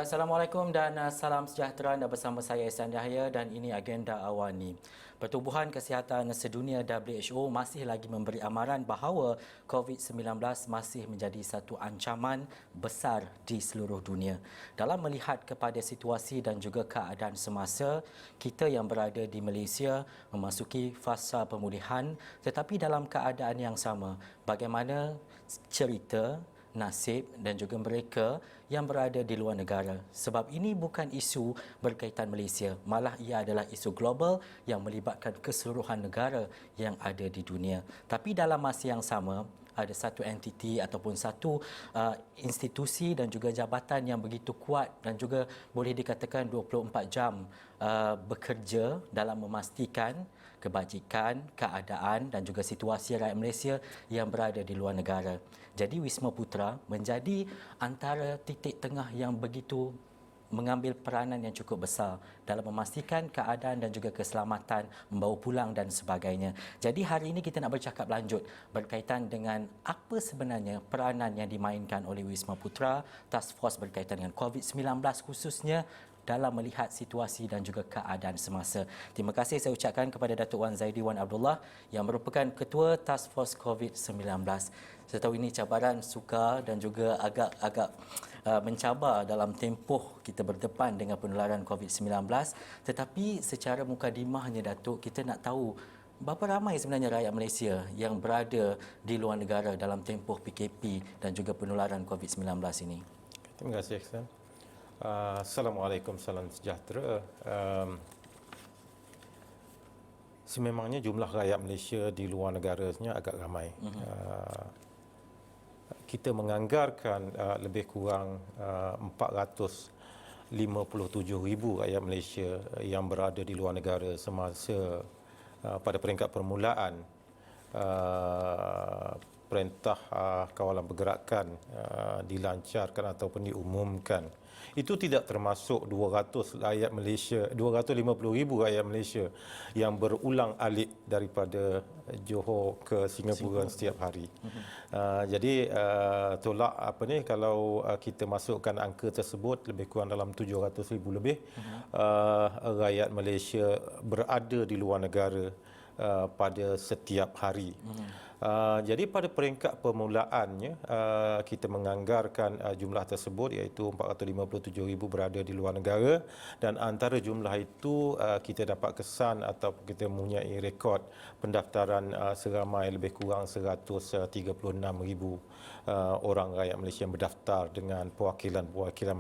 Ya, Assalamualaikum dan salam sejahtera. Anda bersama saya Ihsan Yahya dan ini agenda awani. Pertubuhan Kesihatan Sedunia WHO masih lagi memberi amaran bahawa COVID-19 masih menjadi satu ancaman besar di seluruh dunia. Dalam melihat kepada situasi dan juga keadaan semasa, kita yang berada di Malaysia memasuki fasa pemulihan, tetapi dalam keadaan yang sama, bagaimana cerita nasib dan juga mereka yang berada di luar negara. Sebab ini bukan isu berkaitan Malaysia, malah ia adalah isu global yang melibatkan keseluruhan negara yang ada di dunia. Tapi dalam masa yang sama, ada satu entiti ataupun satu institusi dan juga jabatan yang begitu kuat dan juga boleh dikatakan 24 jam bekerja dalam memastikan kebajikan, keadaan dan juga situasi rakyat Malaysia yang berada di luar negara. Jadi Wisma Putra menjadi antara titik tengah yang begitu mengambil peranan yang cukup besar dalam memastikan keadaan dan juga keselamatan, membawa pulang dan sebagainya. Jadi hari ini kita nak bercakap lanjut berkaitan dengan apa sebenarnya peranan yang dimainkan oleh Wisma Putra, Task Force berkaitan dengan COVID-19 khususnya dalam melihat situasi dan juga keadaan semasa. Terima kasih saya ucapkan kepada Datuk Wan Zaidi Wan Abdullah yang merupakan Ketua Task Force COVID-19. Saya tahu ini cabaran sukar dan juga agak mencabar dalam tempoh kita berdepan dengan penularan COVID-19, tetapi secara mukadimahnya Datuk, kita nak tahu berapa ramai sebenarnya rakyat Malaysia yang berada di luar negara dalam tempoh PKP dan juga penularan COVID-19 ini. Terima kasih, Ihsan. Assalamualaikum, salam sejahtera. Sememangnya jumlah rakyat Malaysia di luar negaranya agak ramai. Kita menganggarkan lebih kurang 457,000 rakyat Malaysia yang berada di luar negara semasa pada peringkat permulaan perintah kawalan pergerakan dilancarkan ataupun diumumkan. Itu tidak termasuk 250,000 rakyat Malaysia yang berulang alik daripada Johor ke Singapura setiap hari. Jadi tolak kalau kita masukkan angka tersebut lebih kurang dalam 700,000 lebih rakyat Malaysia berada di luar negara pada setiap hari. Jadi pada peringkat permulaannya kita menganggarkan jumlah tersebut iaitu 457,000 berada di luar negara, dan antara jumlah itu kita dapat kesan atau kita mempunyai rekod pendaftaran seramai lebih kurang 136,000 orang rakyat Malaysia yang berdaftar dengan perwakilan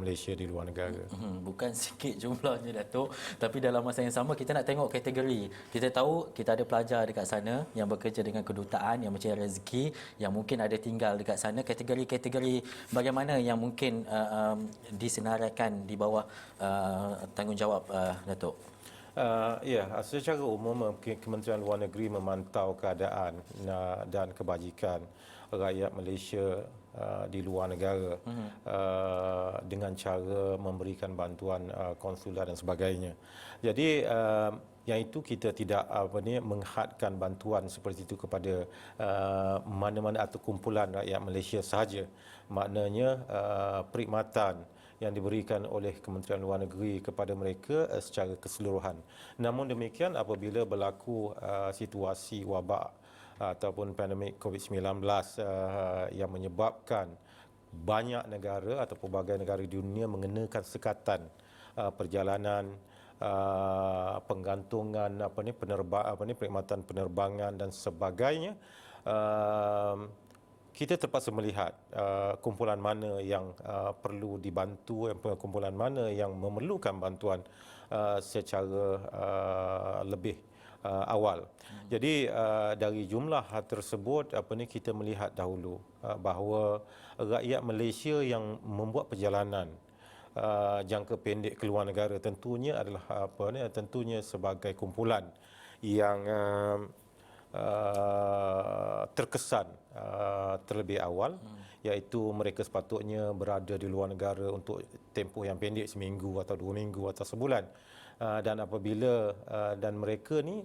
Malaysia di luar negara. Bukan sikit jumlahnya Datuk, tapi dalam masa yang sama kita nak tengok kategori. Kita tahu kita ada pelajar dekat sana yang bekerja dengan kedutaan yang mencari rezeki, yang mungkin ada tinggal dekat sana. Kategori-kategori bagaimana yang mungkin disenaraikan di bawah tanggungjawab Datuk? Secara umum Kementerian Luar Negeri memantau keadaan dan kebajikan rakyat Malaysia di luar negara dengan cara memberikan bantuan konsular dan sebagainya. Jadi yang itu kita tidak menghadkan bantuan seperti itu kepada mana-mana atau kumpulan rakyat Malaysia sahaja. Maknanya perkhidmatan yang diberikan oleh Kementerian Luar Negeri kepada mereka secara keseluruhan. Namun demikian, apabila berlaku situasi wabak ataupun pandemik COVID-19 yang menyebabkan banyak negara atau pelbagai negara di dunia mengenakan sekatan perjalanan, penggantungan perkhidmatan penerbangan dan sebagainya, kita terpaksa melihat kumpulan mana yang perlu dibantu, kumpulan mana yang memerlukan bantuan secara lebih awal. Jadi dari jumlah tersebut kita melihat dahulu bahawa rakyat Malaysia yang membuat perjalanan jangka pendek ke luar negara tentunya adalah tentunya sebagai kumpulan yang terkesan terlebih awal, iaitu mereka sepatutnya berada di luar negara untuk tempoh yang pendek, seminggu atau 2 minggu atau sebulan, dan apabila dan mereka ni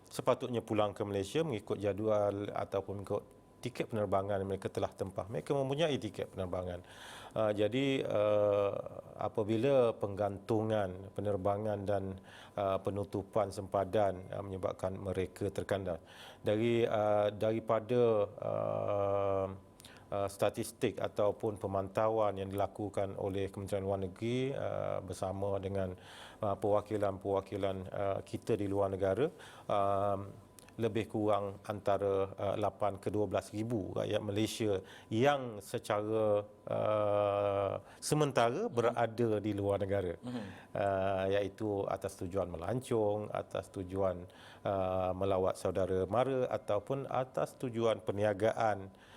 sepatutnya pulang ke Malaysia mengikut jadual ataupun mengikut tiket penerbangan mereka telah tempah. Mereka mempunyai tiket penerbangan. Jadi apabila penggantungan penerbangan dan penutupan sempadan menyebabkan mereka terkandas. Daripada statistik ataupun pemantauan yang dilakukan oleh Kementerian Luar Negeri bersama dengan perwakilan-perwakilan kita di luar negara, lebih kurang antara 8 ke 12 ribu rakyat Malaysia yang secara sementara berada di luar negara, iaitu atas tujuan melancong, atas tujuan melawat saudara mara ataupun atas tujuan perniagaan,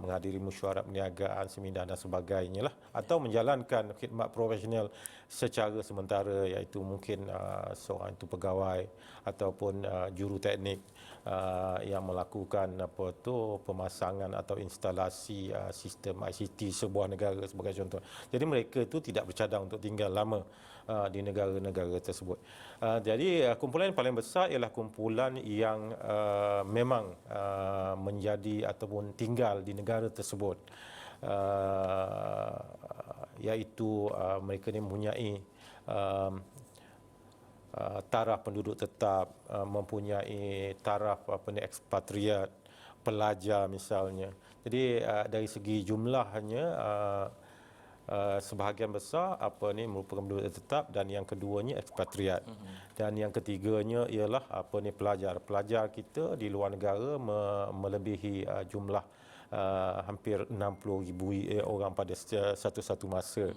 menghadiri mesyuarat perniagaan, seminar dan sebagainya lah, atau menjalankan khidmat profesional secara sementara, iaitu mungkin seorang itu pegawai ataupun juru teknik yang melakukan pemasangan atau instalasi sistem ICT sebuah negara sebagai contoh. Jadi mereka itu tidak bercadang untuk tinggal lama di negara-negara tersebut. Jadi kumpulan yang paling besar ialah kumpulan yang memang menjadi ataupun tinggal di negara tersebut, iaitu mereka ini mempunyai taraf penduduk tetap, mempunyai taraf ekspatriat, pelajar misalnya. Jadi dari segi jumlahnya sebahagian besar merupakan penduduk tetap, dan yang keduanya ekspatriat. Dan yang ketiganya ialah pelajar. Pelajar kita di luar negara melebihi jumlah hampir 60,000 orang pada satu masa.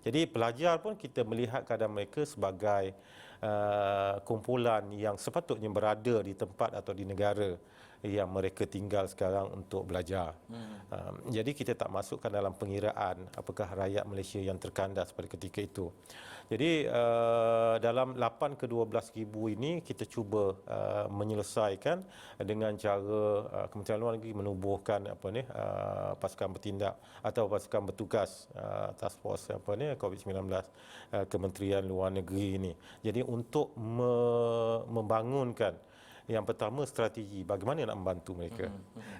Jadi pelajar pun kita melihat keadaan mereka sebagai kumpulan yang sepatutnya berada di tempat atau di negara yang mereka tinggal sekarang untuk belajar. Jadi kita tak masukkan dalam pengiraan apakah rakyat Malaysia yang terkandas pada ketika itu. Jadi dalam 8 ke 12 ribu ini kita cuba menyelesaikan dengan cara Kementerian Luar Negeri menubuhkan pasukan bertindak atau pasukan bertugas task force COVID-19 Kementerian Luar Negeri ini. Jadi untuk membangunkan, yang pertama strategi bagaimana nak membantu mereka.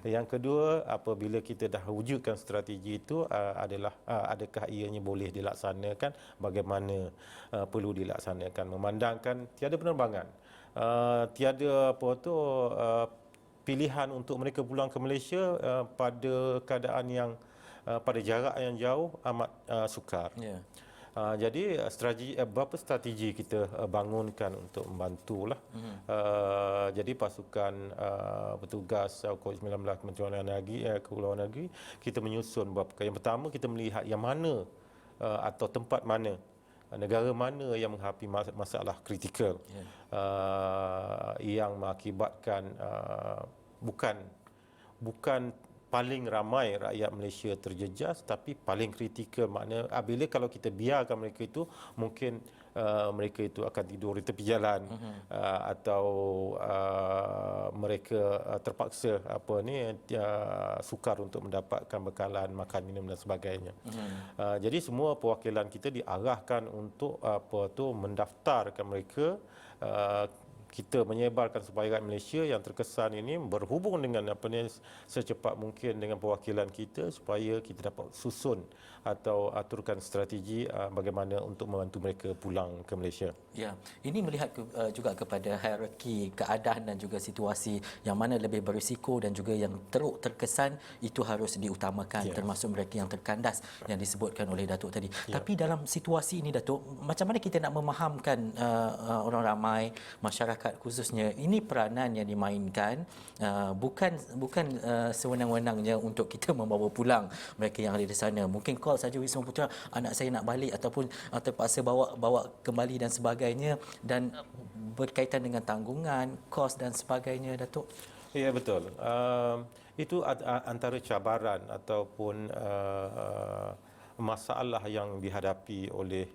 Yang kedua, apabila kita dah wujudkan strategi itu adalah adakah ianya boleh dilaksanakan, bagaimana perlu dilaksanakan, memandangkan tiada penerbangan, tiada pilihan untuk mereka pulang ke Malaysia pada keadaan yang pada jarak yang jauh amat sukar. Yeah. Jadi beberapa strategi kita bangunkan untuk membantulah. Jadi pasukan petugas COVID-19 Kementerian Luar Negeri kita menyusun beberapa. Yang pertama, kita melihat yang mana atau tempat mana, negara mana yang menghadapi masalah kritikal, yang mengakibatkan bukan paling ramai rakyat Malaysia terjejas, tapi paling kritikal. Makna bila kalau kita biarkan mereka itu, mungkin mereka itu akan tidur di tepi jalan, atau mereka terpaksa sukar untuk mendapatkan bekalan makan minum dan sebagainya. Jadi semua perwakilan kita diarahkan untuk mendaftarkan mereka. Kita menyebarkan supaya rakyat Malaysia yang terkesan ini berhubung dengan secepat mungkin dengan perwakilan kita, supaya kita dapat susun atau aturkan strategi bagaimana untuk membantu mereka pulang ke Malaysia. Ya, ini melihat juga kepada hierarki keadaan dan juga situasi yang mana lebih berisiko dan juga yang teruk terkesan itu harus diutamakan, termasuk mereka yang terkandas yang disebutkan oleh Datuk tadi. Tapi dalam situasi ini, Datuk, macam mana kita nak memahamkan orang ramai, masyarakat khususnya, ini peranan yang dimainkan bukan sewenang-wenangnya untuk kita membawa pulang mereka yang ada di sana. Mungkin call saja Wisma Putra, anak saya nak balik ataupun terpaksa bawa kembali dan sebagainya, dan berkaitan dengan tanggungan, kos dan sebagainya, Datuk. Ya, betul. Itu antara cabaran ataupun masalah yang dihadapi oleh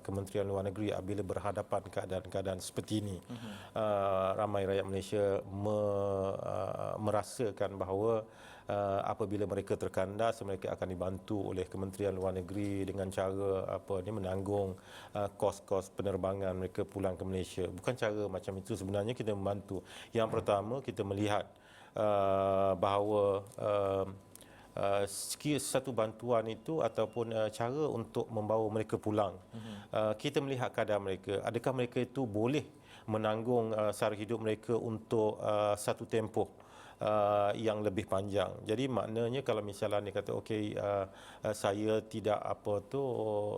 Kementerian Luar Negeri apabila berhadapan keadaan-keadaan seperti ini. Ramai rakyat Malaysia merasakan bahawa apabila mereka terkandas, mereka akan dibantu oleh Kementerian Luar Negeri dengan cara menanggung kos-kos penerbangan mereka pulang ke Malaysia. Bukan cara macam itu sebenarnya kita membantu. Yang pertama, kita melihat bahawa satu bantuan itu ataupun cara untuk membawa mereka pulang. Kita melihat keadaan mereka. Adakah mereka itu boleh menanggung sara hidup mereka untuk satu tempoh yang lebih panjang. Jadi maknanya kalau misalnya dia kata okey, saya tidak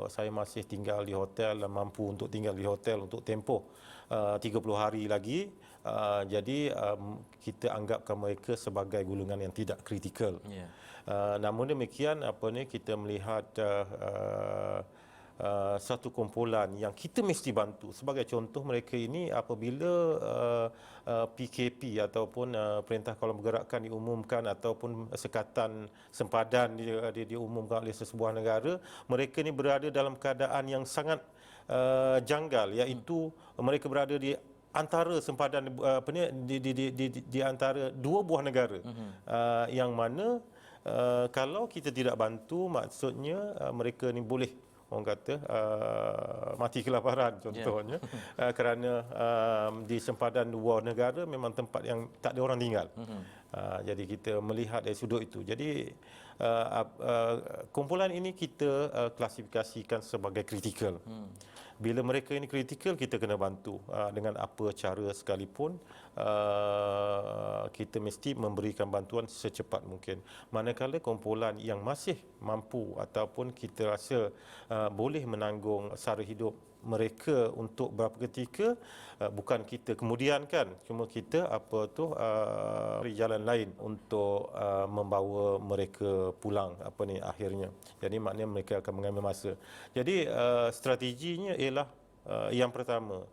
saya masih tinggal di hotel, mampu untuk tinggal di hotel untuk tempoh 30 hari lagi, jadi kita anggapkan mereka sebagai golongan yang tidak kritikal. Namun demikian kita melihat satu kumpulan yang kita mesti bantu. Sebagai contoh, mereka ini apabila PKP ataupun Perintah Kawalan Pergerakan diumumkan ataupun sekatan sempadan diumumkan oleh sesebuah negara, mereka ini berada dalam keadaan yang sangat janggal, iaitu mereka berada di antara sempadan di antara dua buah negara, yang mana kalau kita tidak bantu, maksudnya mereka ni boleh, orang kata, mati kelaparan contohnya, kerana di sempadan dua negara memang tempat yang tak ada orang tinggal. Jadi kita melihat dari sudut itu. Jadi kumpulan ini kita klasifikasikan sebagai kritikal. Bila mereka ini kritikal, kita kena bantu dengan apa cara sekalipun. Kita mesti memberikan bantuan secepat mungkin. Manakala kumpulan yang masih mampu ataupun kita rasa boleh menanggung sara hidup mereka untuk beberapa ketika, bukan kita kemudian kan, cuma kita cari jalan lain untuk membawa mereka pulang akhirnya. Jadi maknanya mereka akan mengambil masa. Jadi strateginya ialah yang pertama,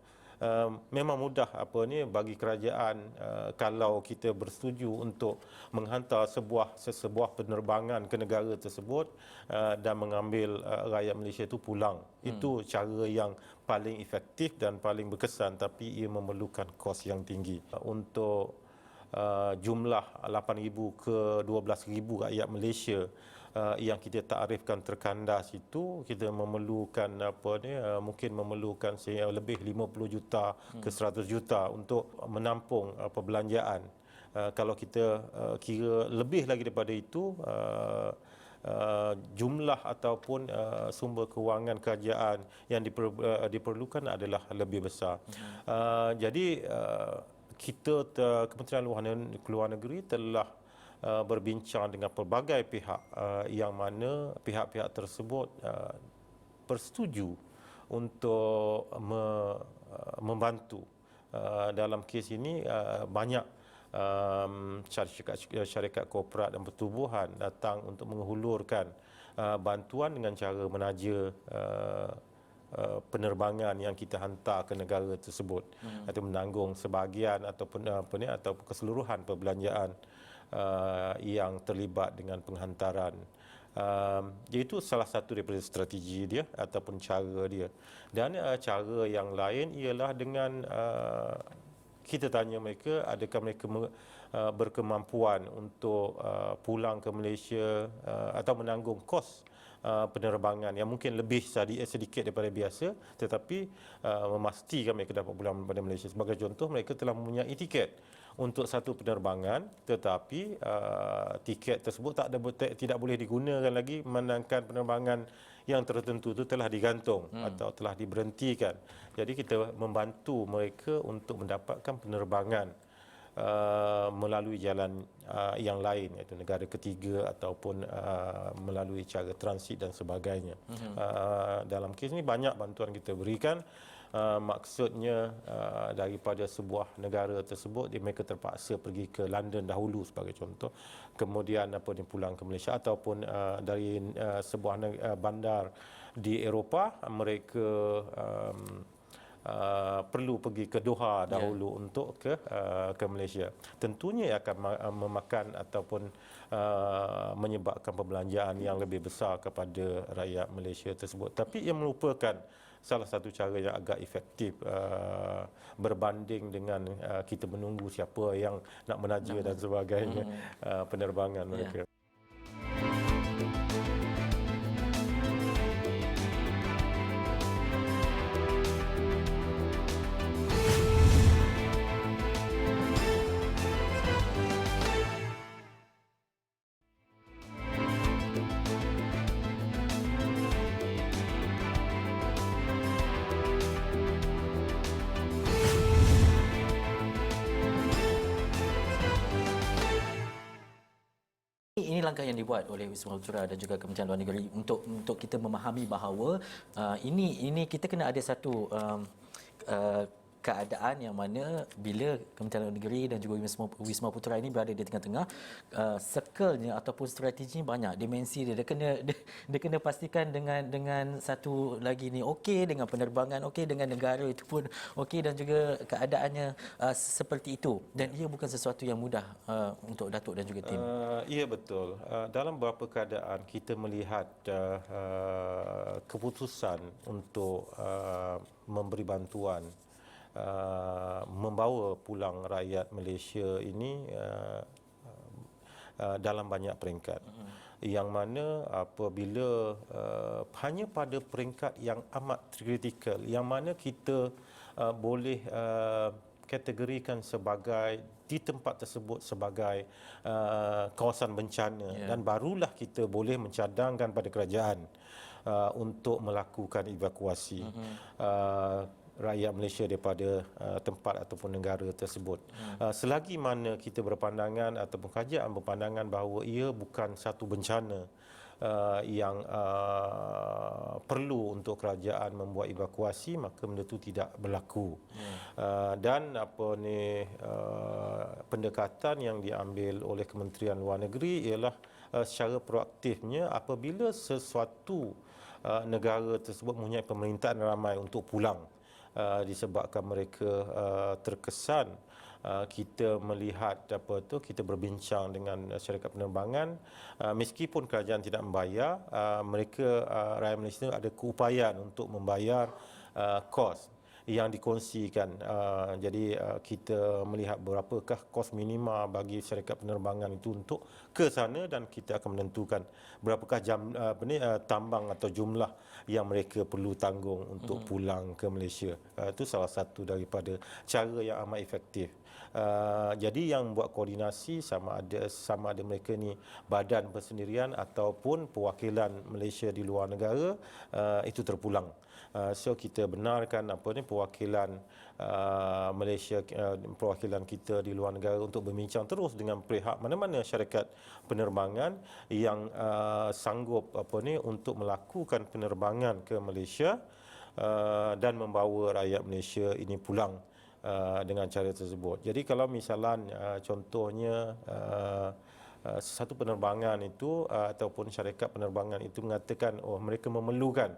memang mudah bagi kerajaan kalau kita bersetuju untuk menghantar sesebuah penerbangan ke negara tersebut dan mengambil rakyat Malaysia itu pulang. Itu cara yang paling efektif dan paling berkesan, tapi ia memerlukan kos yang tinggi. Untuk jumlah 8,000 ke 12,000 rakyat Malaysia yang kita takrifkan terkandas itu, kita memerlukan mungkin memerlukan lebih 50 juta ke 100 juta untuk menampung perbelanjaan. Kalau kita kira lebih lagi daripada itu, jumlah ataupun sumber kewangan kerajaan yang diperlukan adalah lebih besar. Jadi kita, Kementerian Luar Negeri telah berbincang dengan pelbagai pihak, yang mana pihak-pihak tersebut bersetuju untuk membantu. Dalam kes ini banyak syarikat korporat dan pertubuhan datang untuk menghulurkan bantuan dengan cara menaja penerbangan yang kita hantar ke negara tersebut, atau menanggung sebahagian ataupun ataupun keseluruhan perbelanjaan yang terlibat dengan penghantaran. Itu salah satu daripada strategi dia ataupun cara dia. Dan cara yang lain ialah dengan kita tanya mereka, adakah mereka berkemampuan untuk pulang ke Malaysia atau menanggung kos penerbangan yang mungkin lebih sedikit daripada biasa, tetapi memastikan mereka dapat pulang pada Malaysia. Sebagai contoh, mereka telah mempunyai tiket untuk satu penerbangan, tetapi tiket tersebut tidak boleh digunakan lagi, menangkan penerbangan yang tertentu itu telah digantung atau telah diberhentikan. Jadi kita membantu mereka untuk mendapatkan penerbangan melalui jalan yang lain, iaitu negara ketiga ataupun melalui cara transit dan sebagainya. Dalam kes ini banyak bantuan kita berikan. Maksudnya daripada sebuah negara tersebut, mereka terpaksa pergi ke London dahulu sebagai contoh, kemudian pulang ke Malaysia, ataupun dari sebuah bandar di Eropah, mereka perlu pergi ke Doha dahulu untuk ke Malaysia. Tentunya ia akan memakan ataupun menyebabkan perbelanjaan yang lebih besar kepada rakyat Malaysia tersebut. Tapi ia merupakan salah satu cara yang agak efektif berbanding dengan kita menunggu siapa yang nak menaja dan sebagainya penerbangan mereka. Ini langkah yang dibuat oleh Wisma Ultra dan juga Kementerian Luar Negeri untuk kita memahami bahawa ini kita kena ada satu keadaan yang mana bila Kementerian Luar Negeri dan juga Wisma Putra ini berada di tengah-tengah, circle-nya ataupun strateginya banyak, dimensi dia kena pastikan dengan satu lagi ni okey, dengan penerbangan okey, dengan negara itu pun okey, dan juga keadaannya seperti itu, dan ia bukan sesuatu yang mudah untuk Datuk dan juga tim. Ya, betul. Dalam beberapa keadaan kita melihat keputusan untuk memberi bantuan, membawa pulang rakyat Malaysia ini dalam banyak peringkat. Yang mana apabila hanya pada peringkat yang amat kritikal, yang mana kita boleh kategorikan sebagai di tempat tersebut sebagai kawasan bencana, dan barulah kita boleh mencadangkan pada kerajaan untuk melakukan evakuasi rakyat Malaysia daripada tempat ataupun negara tersebut. Selagi mana kita berpandangan ataupun kerajaan berpandangan bahawa ia bukan satu bencana yang perlu untuk kerajaan membuat evakuasi, maka benda itu tidak berlaku. Dan pendekatan yang diambil oleh Kementerian Luar Negeri ialah secara proaktifnya apabila sesuatu negara tersebut mempunyai permintaan ramai untuk pulang disebabkan mereka terkesan, kita melihat kita berbincang dengan syarikat penerbangan, meskipun kerajaan tidak membayar, mereka rakyat Malaysia ada keupayaan untuk membayar kos yang dikongsikan. Jadi kita melihat berapakah kos minima bagi syarikat penerbangan itu untuk ke sana, dan kita akan menentukan berapakah tambang atau jumlah yang mereka perlu tanggung untuk pulang ke Malaysia. Itu salah satu daripada cara yang amat efektif. Jadi yang buat koordinasi sama ada mereka ni badan persendirian ataupun perwakilan Malaysia di luar negara, itu terpulang. So kita benarkan perwakilan Malaysia, perwakilan kita di luar negara untuk berbincang terus dengan pihak mana-mana syarikat penerbangan yang sanggup untuk melakukan penerbangan ke Malaysia dan membawa rakyat Malaysia ini pulang dengan cara tersebut. Jadi kalau misalnya contohnya satu penerbangan itu ataupun syarikat penerbangan itu mengatakan mereka memerlukan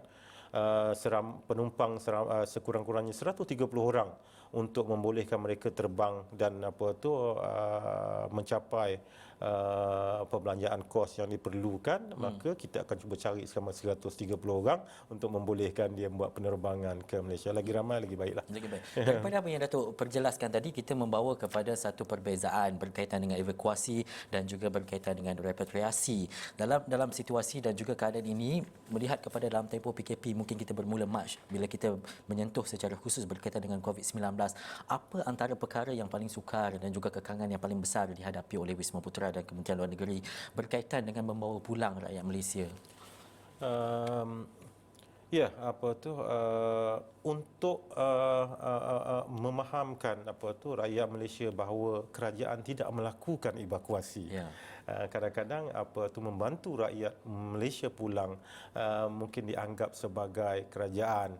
penumpang sekurang-kurangnya 130 orang untuk membolehkan mereka terbang dan mencapai perbelanjaan kos yang diperlukan, maka kita akan cuba cari selama 130 orang untuk membolehkan dia buat penerbangan ke Malaysia. Lagi ramai lagi baiklah. Lagi baik. Daripada apa yang Datuk perjelaskan tadi, kita membawa kepada satu perbezaan berkaitan dengan evakuasi dan juga berkaitan dengan repatriasi. Dalam situasi dan juga keadaan ini, melihat kepada dalam tempoh PKP, mungkin kita bermula Mac, bila kita menyentuh secara khusus berkaitan dengan COVID-19, apa antara perkara yang paling sukar dan juga kekangan yang paling besar dihadapi oleh Wisma Putra dan Kementerian Luar Negeri berkaitan dengan membawa pulang rakyat Malaysia? Untuk memahamkan rakyat Malaysia bahawa kerajaan tidak melakukan evakuasi. Kadang-kadang membantu rakyat Malaysia pulang mungkin dianggap sebagai kerajaan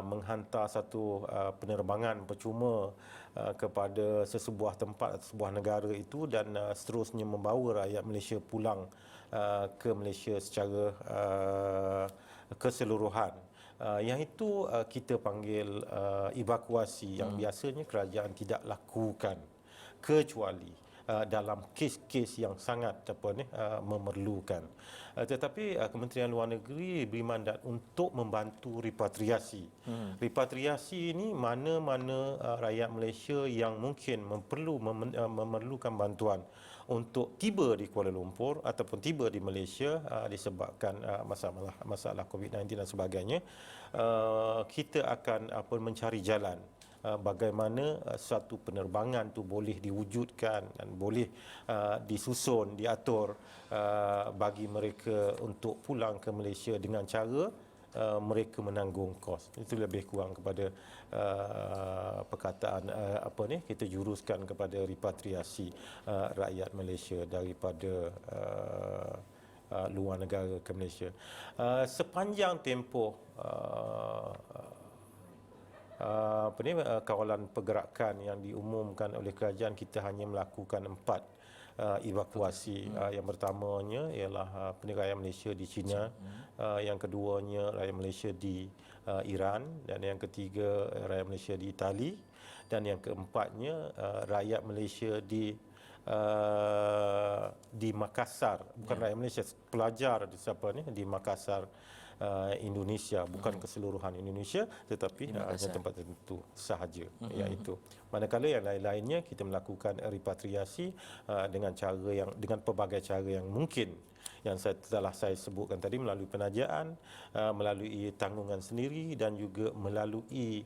menghantar satu penerbangan percuma kepada sesebuah tempat atau sebuah negara itu, dan seterusnya membawa rakyat Malaysia pulang ke Malaysia secara keseluruhan. Yang itu kita panggil evakuasi yang biasanya kerajaan tidak lakukan kecuali dalam kes-kes yang sangat memerlukan. Tetapi Kementerian Luar Negeri beri mandat untuk membantu repatriasi. Repatriasi ini mana-mana rakyat Malaysia yang mungkin memerlukan bantuan untuk tiba di Kuala Lumpur ataupun tiba di Malaysia disebabkan masalah COVID-19 dan sebagainya, kita akan mencari jalan bagaimana suatu penerbangan tu boleh diwujudkan dan boleh disusun, diatur bagi mereka untuk pulang ke Malaysia dengan cara mereka menanggung kos. Itu lebih kurang kepada perkataan kita juruskan kepada repatriasi rakyat Malaysia daripada luar negara ke Malaysia. Sepanjang tempoh kawalan pergerakan yang diumumkan oleh kerajaan, kita hanya melakukan 4 evakuasi. Yang pertamanya ialah rakyat Malaysia di China, yang keduanya rakyat Malaysia di Iran, dan yang ketiga rakyat Malaysia di Itali, dan yang keempatnya rakyat Malaysia di Makassar, bukan rakyat Malaysia, pelajar di Makassar, Indonesia, bukan keseluruhan Indonesia, tetapi hanya tempat tertentu sahaja, iaitu. Manakala yang lain-lainnya kita melakukan repatriasi dengan pelbagai cara yang mungkin, yang telah saya sebutkan tadi, melalui penajaan, melalui tanggungan sendiri, dan juga melalui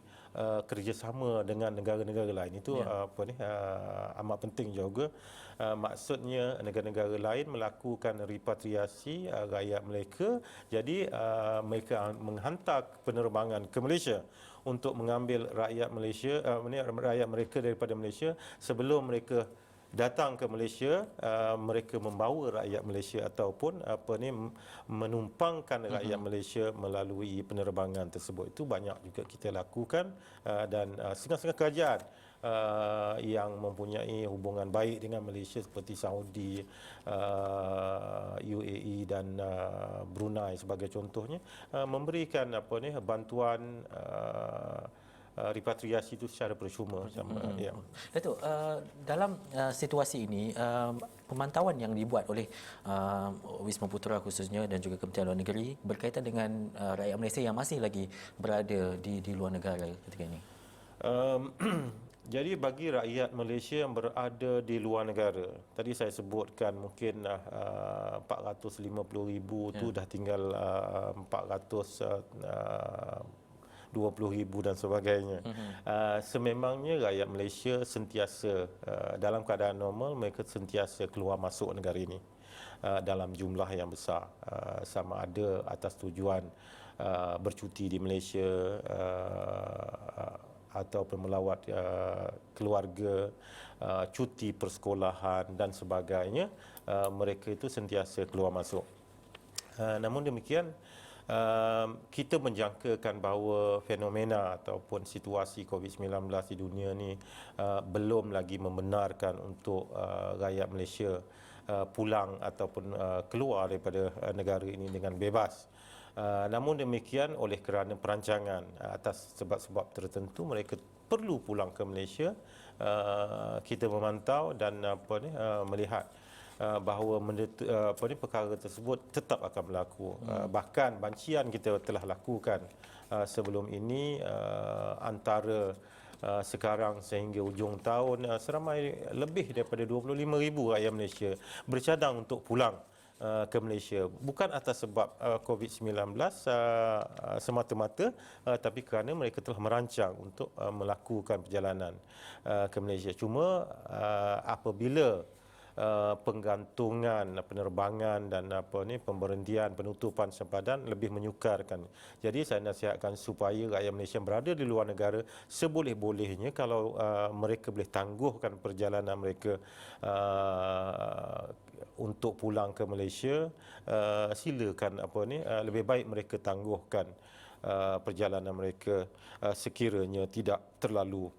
kerjasama dengan negara-negara lain. Itu amat penting juga. Maksudnya negara-negara lain melakukan repatriasi rakyat mereka, jadi mereka menghantar penerbangan ke Malaysia untuk mengambil rakyat mereka daripada Malaysia. Sebelum mereka datang ke Malaysia, mereka membawa rakyat Malaysia ataupun menumpangkan rakyat Malaysia melalui penerbangan tersebut. Itu banyak juga kita lakukan, dan setengah-setengah kerajaan yang mempunyai hubungan baik dengan Malaysia seperti Saudi, UAE dan Brunei sebagai contohnya, memberikan bantuan repatriasi itu secara percuma. Datuk, dalam situasi ini, pemantauan yang dibuat oleh Wisma Putra khususnya dan juga Kementerian Luar Negeri berkaitan dengan rakyat Malaysia yang masih lagi berada di luar negara ketika ini. Jadi bagi rakyat Malaysia yang berada di luar negara, tadi saya sebutkan mungkin 450,000 tu dah tinggal 420,000 dan sebagainya. Sememangnya rakyat Malaysia sentiasa dalam keadaan normal, mereka sentiasa keluar masuk negara ini dalam jumlah yang besar, sama ada atas tujuan bercuti di Malaysia ataupun melawat keluarga, cuti persekolahan dan sebagainya. Mereka itu sentiasa keluar masuk. Namun demikian, kita menjangkakan bahawa fenomena ataupun situasi COVID-19 di dunia ni belum lagi membenarkan untuk rakyat Malaysia pulang ataupun keluar daripada negara ini dengan bebas. Namun demikian, oleh kerana perancangan atas sebab-sebab tertentu, mereka perlu pulang ke Malaysia. Kita memantau dan melihat bahawa perkara tersebut tetap akan berlaku. Bahkan bancian kita telah lakukan sebelum ini, antara sekarang sehingga hujung tahun, seramai lebih daripada 25,000 rakyat Malaysia bercadang untuk pulang ke Malaysia, bukan atas sebab COVID-19 semata-mata, tapi kerana mereka telah merancang untuk melakukan perjalanan ke Malaysia. Cuma apabila penggantungan penerbangan dan pemberhentian, penutupan sempadan lebih menyukarkan. Jadi saya nasihatkan supaya rakyat Malaysia yang berada di luar negara seboleh-bolehnya, kalau mereka boleh tangguhkan perjalanan mereka untuk pulang ke Malaysia, silakan lebih baik mereka tangguhkan perjalanan mereka sekiranya tidak terlalu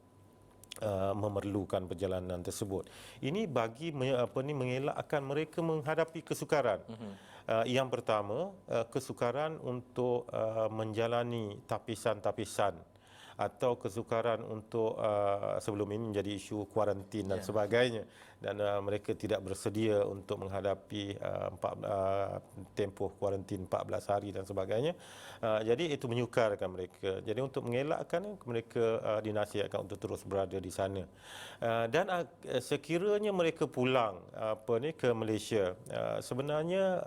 memerlukan perjalanan tersebut. Ini bagi mengelakkan mereka menghadapi kesukaran. Yang pertama, kesukaran untuk menjalani tapisan-tapisan atau kesukaran untuk sebelum ini menjadi isu kuarantin dan sebagainya, dan mereka tidak bersedia untuk menghadapi tempoh kuarantin 14 hari dan sebagainya. Jadi itu menyukarkan mereka. Jadi untuk mengelakkan, mereka dinasihatkan untuk terus berada di sana. Dan sekiranya mereka pulang ke Malaysia, sebenarnya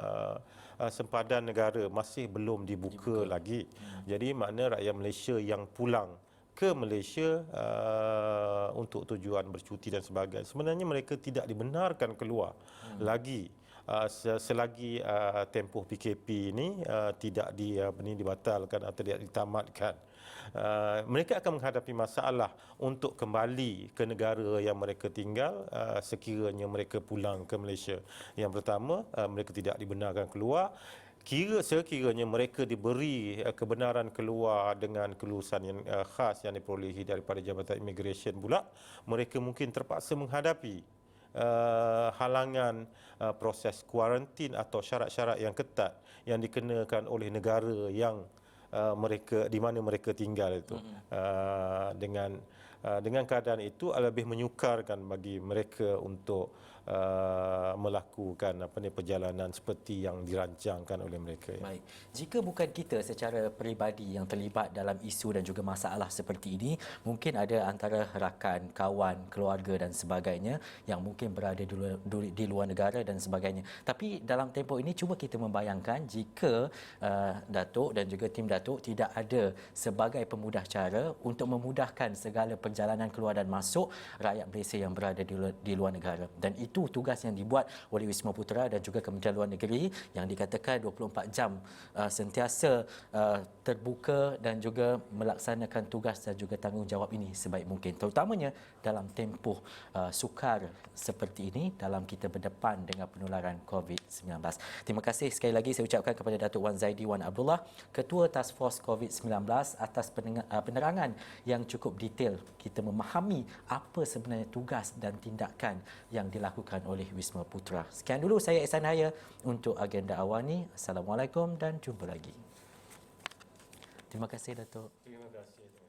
sempadan negara masih belum dibuka lagi. Jadi makna rakyat Malaysia yang pulang ke Malaysia untuk tujuan bercuti dan sebagainya, sebenarnya mereka tidak dibenarkan keluar lagi selagi tempoh PKP ini tidak dibatalkan atau tidak ditamatkan. Mereka akan menghadapi masalah untuk kembali ke negara yang mereka tinggal sekiranya mereka pulang ke Malaysia. Yang pertama, mereka tidak dibenarkan keluar. Sekiranya mereka diberi kebenaran keluar dengan kelulusan yang khas yang diperolehi daripada Jabatan Immigration pula, mereka mungkin terpaksa menghadapi halangan proses kuarantin atau syarat-syarat yang ketat yang dikenakan oleh negara yang di mana mereka tinggal itu. Dengan keadaan itu lebih menyukarkan bagi mereka untuk melakukan perjalanan seperti yang dirancangkan oleh mereka. Baik. Jika bukan kita secara peribadi yang terlibat dalam isu dan juga masalah seperti ini, mungkin ada antara rakan, kawan, keluarga dan sebagainya yang mungkin berada di luar negara dan sebagainya. Tapi dalam tempoh ini cuba kita membayangkan jika Datuk dan juga tim Datuk tidak ada sebagai pemudah cara untuk memudahkan segala perjalanan keluar dan masuk rakyat Malaysia yang berada di luar negara. Dan itu tugas yang dibuat oleh Wisma Putra dan juga Kementerian Luar Negeri yang dikatakan 24 jam sentiasa terbuka dan juga melaksanakan tugas dan juga tanggungjawab ini sebaik mungkin, terutamanya dalam tempoh sukar seperti ini dalam kita berdepan dengan penularan COVID-19. Terima kasih sekali lagi saya ucapkan kepada Datuk Wan Zaidi Wan Abdullah, Ketua Task Force COVID-19, atas penerangan yang cukup detail. Kita memahami apa sebenarnya tugas dan tindakan yang dilakukan oleh Wisma Putra. Sekian dulu saya Ihsan Haya untuk agenda awal ni. Assalamualaikum dan jumpa lagi. Terima kasih Datuk. Terima kasih.